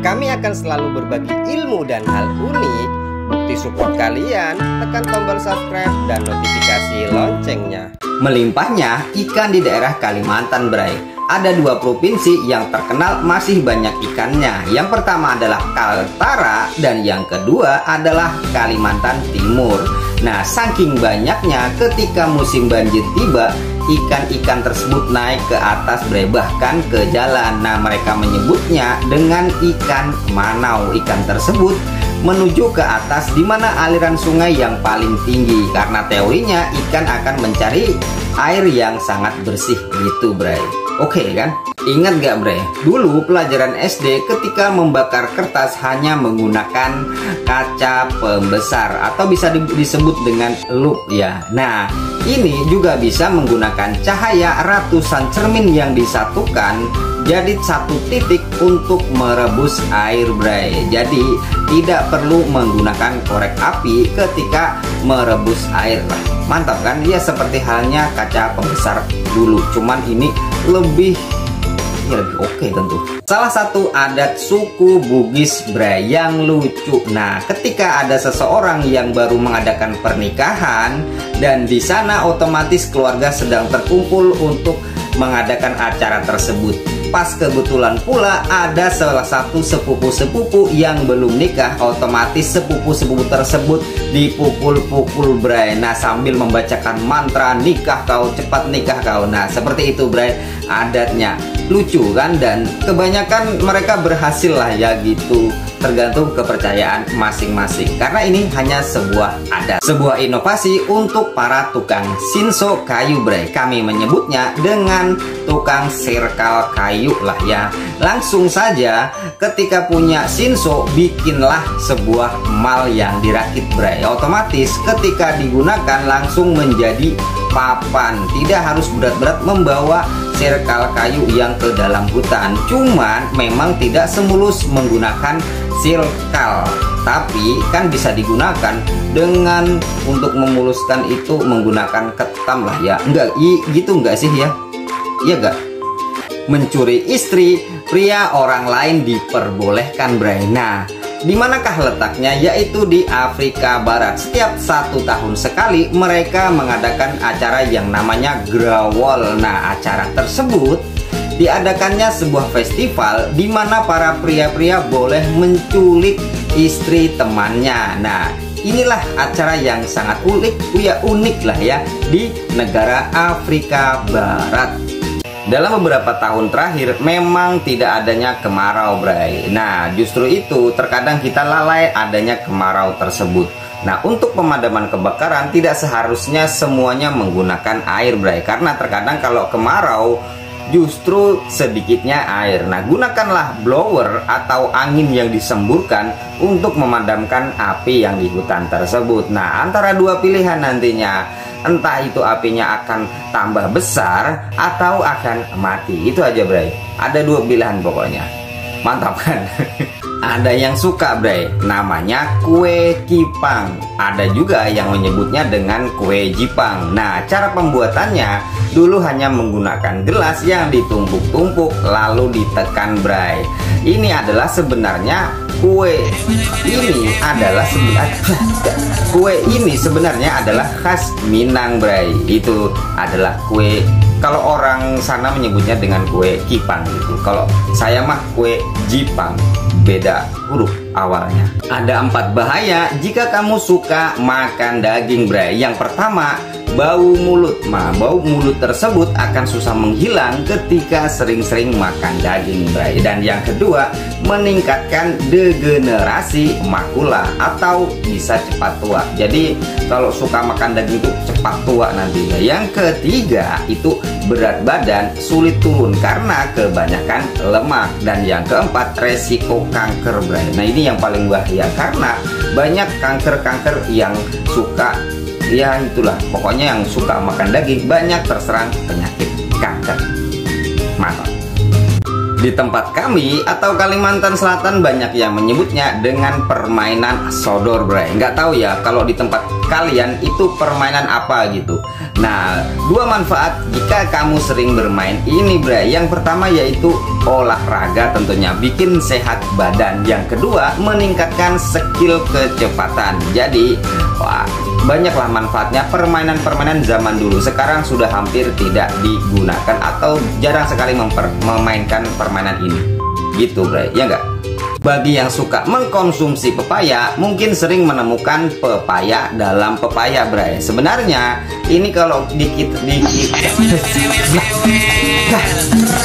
Kami akan selalu berbagi ilmu dan hal unik. Bukti support kalian, tekan tombol subscribe dan notifikasi loncengnya. Melimpahnya ikan di daerah Kalimantan, Bray. Ada dua provinsi yang terkenal masih banyak ikannya. Yang pertama adalah Kaltara dan yang kedua adalah Kalimantan Timur. Nah, saking banyaknya ketika musim banjir tiba, ikan-ikan tersebut naik ke atas, Bray, bahkan ke jalan. Nah, mereka menyebutnya dengan ikan manau. Ikan tersebut menuju ke atas di mana aliran sungai yang paling tinggi, karena teorinya ikan akan mencari air yang sangat bersih gitu, Bray. Oke kan? Ingat gak, Bray? Dulu pelajaran SD ketika membakar kertas hanya menggunakan kaca pembesar atau bisa disebut dengan lup ya. Nah, ini juga bisa menggunakan cahaya ratusan cermin yang disatukan jadi satu titik untuk merebus air, Bray. Jadi tidak perlu menggunakan korek api ketika merebus air. Mantap kan? Ya seperti halnya kaca pembesar dulu, cuman ini lebih oke tentu. Salah satu adat suku Bugis, Bray, yang lucu. Nah, ketika ada seseorang yang baru mengadakan pernikahan dan di sana otomatis keluarga sedang terkumpul untuk mengadakan acara tersebut. Pas kebetulan pula ada salah satu sepupu-sepupu yang belum nikah, otomatis sepupu-sepupu tersebut dipukul-pukul, Bray. Nah, sambil membacakan mantra nikah kau, cepat nikah kau. Nah, seperti itu, Bray, adatnya. Lucu kan? Dan kebanyakan mereka berhasil lah ya gitu, tergantung kepercayaan masing-masing. Karena ini hanya sebuah adat, sebuah inovasi untuk para tukang sinso kayu, Bray. Kami menyebutnya dengan tukang sirkal kayu lah ya. Langsung saja ketika punya sinso, bikinlah sebuah mal yang dirakit, Bray. Otomatis ketika digunakan langsung menjadi papan. Tidak harus berat-berat membawa sirkal kayu yang ke dalam hutan. Cuman memang tidak semulus menggunakan sirkal, tapi kan bisa digunakan dengan untuk memuluskan itu menggunakan ketam lah ya. Enggak gitu enggak sih ya? Iya enggak? Mencuri istri pria orang lain diperbolehkan, Bray. Nah, di manakah letaknya? Yaitu di Afrika Barat. Setiap 1 tahun sekali mereka mengadakan acara yang namanya Grawol. Nah, acara tersebut diadakannya sebuah festival di mana para pria-pria boleh menculik istri temannya. Nah, inilah acara yang sangat unik lah ya di negara Afrika Barat. Dalam beberapa tahun terakhir memang tidak adanya kemarau, Bray. Nah, justru itu terkadang kita lalai adanya kemarau tersebut. Nah, untuk pemadaman kebakaran tidak seharusnya semuanya menggunakan air, Bray. Karena terkadang kalau kemarau justru sedikitnya air. Nah, gunakanlah blower atau angin yang disemburkan untuk memadamkan api yang di hutan tersebut. Nah, antara dua pilihan nantinya. Entah itu apinya akan tambah besar atau akan mati. Itu aja, Bray. Ada dua pilihan pokoknya. Mantap kan? Ada yang suka, Bray, namanya kue kipang. Ada juga yang menyebutnya dengan kue jipang. Nah, cara pembuatannya dulu hanya menggunakan gelas yang ditumpuk-tumpuk lalu ditekan, Bray. Ini adalah sebenarnya kue ini sebenarnya adalah khas Minang, Bray. Itu adalah kue, kalau orang sana menyebutnya dengan kue kipang gitu. Kalau saya mah kue jipang, beda huruf awalnya. Ada 4 bahaya jika kamu suka makan daging, Bray. Yang pertama, bau mulut. Nah, bau mulut tersebut akan susah menghilang ketika sering-sering makan daging, Bray. Dan yang kedua, meningkatkan degenerasi makula atau bisa cepat tua. Jadi kalau suka makan daging itu cepat tua nantinya. Yang ketiga, itu berat badan sulit turun karena kebanyakan lemak. Dan yang keempat, resiko kanker, Bray. Nah, ini yang paling bahaya karena banyak kanker-kanker yang suka, ya itulah pokoknya yang suka makan daging banyak terserang penyakit kanker. Mantap. Di tempat kami atau Kalimantan Selatan banyak yang menyebutnya dengan permainan sodor, Bray. Nggak tahu ya kalau di tempat kalian itu permainan apa gitu. Nah, 2 manfaat jika kamu sering bermain ini, Bray. Yang pertama yaitu olahraga tentunya, bikin sehat badan. Yang kedua, meningkatkan skill kecepatan. Jadi, wah, banyaklah manfaatnya. Permainan-permainan zaman dulu sekarang sudah hampir tidak digunakan atau jarang sekali memainkan permainan ini. Gitu, Bray. Ya enggak? Bagi yang suka mengkonsumsi pepaya, mungkin sering menemukan pepaya dalam pepaya, Bray. Sebenarnya ini kalau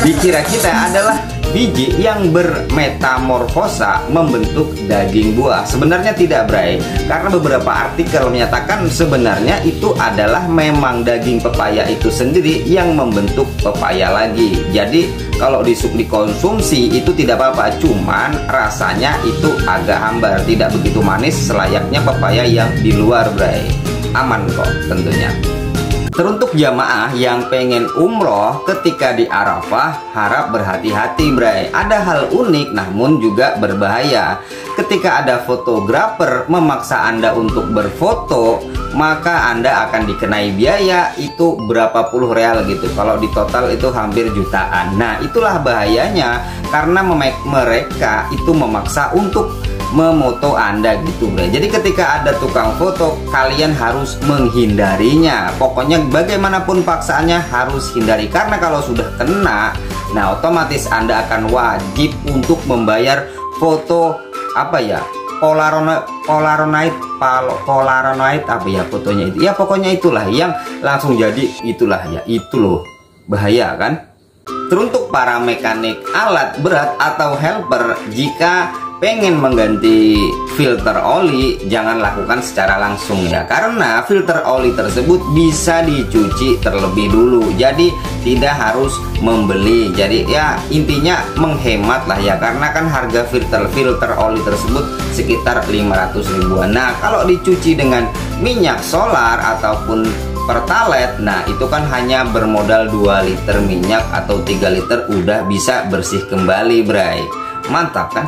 dikira kita adalah biji yang bermetamorfosa membentuk daging buah. Sebenarnya tidak, Bray, karena beberapa artikel menyatakan sebenarnya itu adalah memang daging pepaya itu sendiri yang membentuk pepaya lagi. Jadi kalau dikonsumsi itu tidak apa-apa, cuman rasanya itu agak hambar, tidak begitu manis selayaknya pepaya yang di luar, Bray. Aman kok tentunya. Teruntuk jamaah yang pengen umroh ketika di Arafah, harap berhati-hati, Bray. Ada hal unik namun juga berbahaya. Ketika ada fotografer memaksa Anda untuk berfoto, maka Anda akan dikenai biaya itu berapa puluh real gitu. Kalau di total itu hampir jutaan. Nah, itulah bahayanya karena mereka itu memaksa untuk memoto Anda gitu, Bray. Jadi ketika ada tukang foto, kalian harus menghindarinya. Pokoknya bagaimanapun paksaannya harus hindari, karena kalau sudah kena, nah otomatis Anda akan wajib untuk membayar foto apa ya? Polaroid apa ya fotonya itu? Ya pokoknya itulah yang langsung jadi itulah ya. Itu loh, bahaya kan? Teruntuk para mekanik alat berat atau helper, jika pengen mengganti filter oli, jangan lakukan secara langsung ya, karena filter oli tersebut bisa dicuci terlebih dulu. Jadi tidak harus membeli. Jadi ya intinya menghemat lah ya, karena kan harga filter oli tersebut sekitar 500 ribuan. Nah, kalau dicuci dengan minyak solar ataupun pertalite, nah itu kan hanya bermodal 2 liter minyak atau 3 liter udah bisa bersih kembali, Bray. Mantap kan?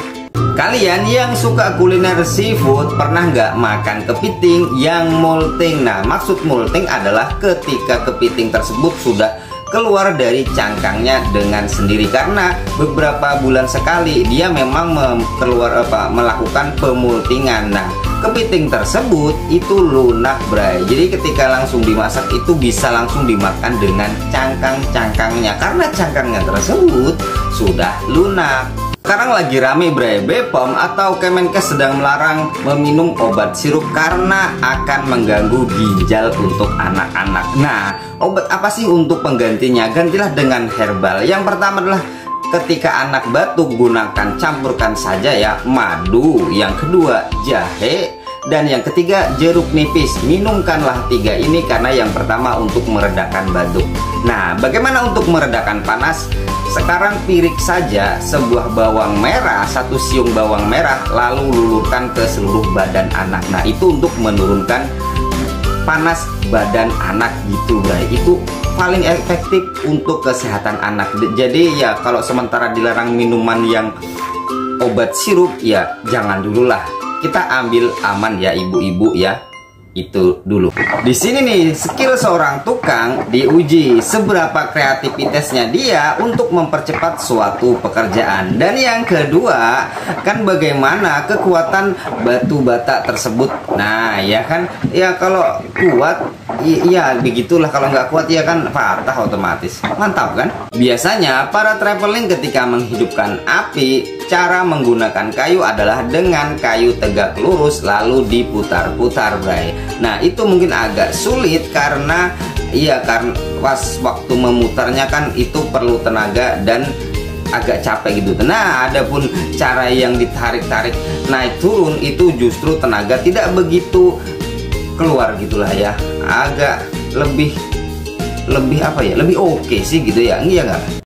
Kalian yang suka kuliner seafood, pernah nggak makan kepiting yang molting? Nah, maksud molting adalah ketika kepiting tersebut sudah keluar dari cangkangnya dengan sendiri, karena beberapa bulan sekali dia memang melakukan pemultingan. Nah, kepiting tersebut itu lunak, Bray. Jadi ketika langsung dimasak itu bisa langsung dimakan dengan cangkang-cangkangnya, karena cangkangnya tersebut sudah lunak. Sekarang lagi rame, Bray, BPOM atau Kemenkes sedang melarang meminum obat sirup karena akan mengganggu ginjal untuk anak-anak. Nah, obat apa sih untuk penggantinya? Gantilah dengan herbal. Yang pertama adalah ketika anak batuk, campurkan saja ya madu. Yang kedua jahe, dan yang ketiga jeruk nipis. Minumkanlah 3 ini karena yang pertama untuk meredakan batuk. Nah, bagaimana untuk meredakan panas? Sekarang pirik saja sebuah bawang merah, 1 siung bawang merah, lalu lulurkan ke seluruh badan anak. Nah, itu untuk menurunkan panas badan anak gitu, Bray. Itu paling efektif untuk kesehatan anak. Jadi ya kalau sementara dilarang minuman yang obat sirup, ya jangan dulu lah. Kita ambil aman ya ibu-ibu ya. Itu dulu. Di sini nih skill seorang tukang diuji, seberapa kreativitasnya dia untuk mempercepat suatu pekerjaan. Dan yang kedua kan bagaimana kekuatan batu bata tersebut. Nah ya kan, ya kalau kuat ya begitulah, kalau nggak kuat ya kan patah otomatis. Mantap kan? Biasanya para traveling ketika menghidupkan api, cara menggunakan kayu adalah dengan kayu tegak lurus lalu diputar-putar, Bray. Nah, itu mungkin agak sulit karena pas waktu memutarnya kan itu perlu tenaga dan agak capek gitu. Nah, adapun cara yang ditarik-tarik naik turun itu justru tenaga tidak begitu keluar gitulah ya. Agak lebih apa ya? Lebih oke sih gitu ya. Iya nggak?